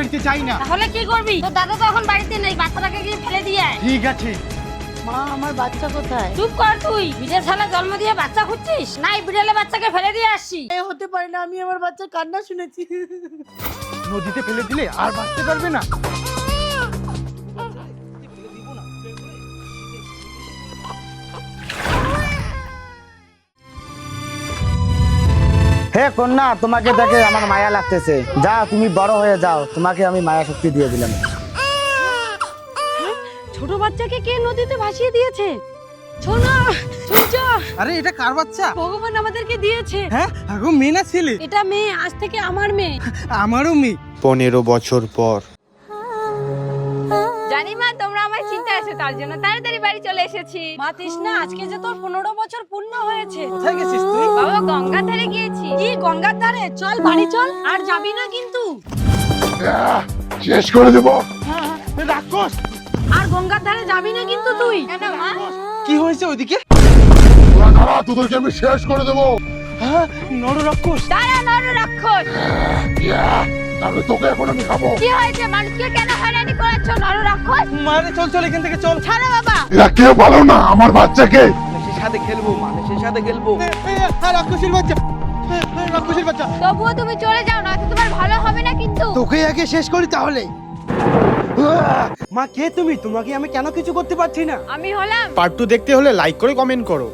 বাড়িতে চাই না। তাহলে কি করবি? তোর দাদা তো এখন বাড়িতে নেই, বাচ্চাটাকে গিয়ে ফেলে দিয়ে আয়। ঠিক আছে। মা, আমার বাচ্চা কোথায়? চুপ কর তুই। বিড়াল শালা জন্ম দিয়ে বাচ্চা খুঁজছিস? না, এই বিড়ালের বাচ্চাকে ফেলে দিয়ে আসছি। এ হতে পারে না, আমি আমার বাচ্চার কান্না শুনেছি। নদীতে ফেলে দিলে আর বাঁচতে পারবে না। হে কন্যা, তোমাকে দেখে আমার মায়া লাগতেছে। যাও, তুমি বড় হয়ে যাও, তোমাকে আমি মায়া শক্তি দিয়ে দিলাম। ছোট বাচ্চাকে কে নদীতে ভাসিয়ে দিয়েছে? শোনো, সূর্য, আরে এটা কার বাচ্চা? ভগবান আমাদেরকে দিয়েছে। হ্যাঁ, আগো মেয়ে না ছেলে? এটা মেয়ে, আজ থেকে আমার মেয়ে। আমারও মেয়ে। 15 বছর পর। জানি মা, তোমরা আমার চিন্তা আছে, তার জন্য তাড়াতাড়ি বাড়ি চলে এসেছি। মা তৃষ্ণা, আজকে যে তোর 15 বছর পূর্ণ হয়েছে। কোথায় গেছিস তুই? বাবা, গঙ্গার ধারে গিয়েছি। কি গঙ্গার ধারে? চল বাড়ি চল, আর যাবি না কিন্তু। শেষ করে দেব। রাক্ষস! আর গঙ্গার ধারে যাবি না কিন্তু তুই। কেন মা? কি হয়েছে ওইদিকে? তোরা খারাপ, তোদেরকে আমি শেষ করে দেব। হ্যাঁ, নর রাক্ষস। দাঁড়া নর রাক্ষস। তাহলে তোকে এখন আমি খাবো। কি হয়েছে? মানুষকে কেন হয়রানি করাচ্ছ নর রাক্ষস? মারে চল চল এখান থেকে চল। ছাড়ো বাবা। এরা কেউ ভালো না, আমার বাচ্চাকে। মানুষের সাথে খেলবো, মানুষের সাথে খেলবো। রাক্ষসের বাচ্চা, রাক্ষসের বাচ্চা। তবুও তুমি চলে যাও, না তো তোমার ভালো হবে না কিন্তু। তোকে আগে শেষ করি তাহলে। মা, কে তুমি? তোমাকে আমি কেন কিছু করতে পারছি না? আমি হলাম পার্ট 2 দেখতে হলে লাইক করে কমেন্ট করো।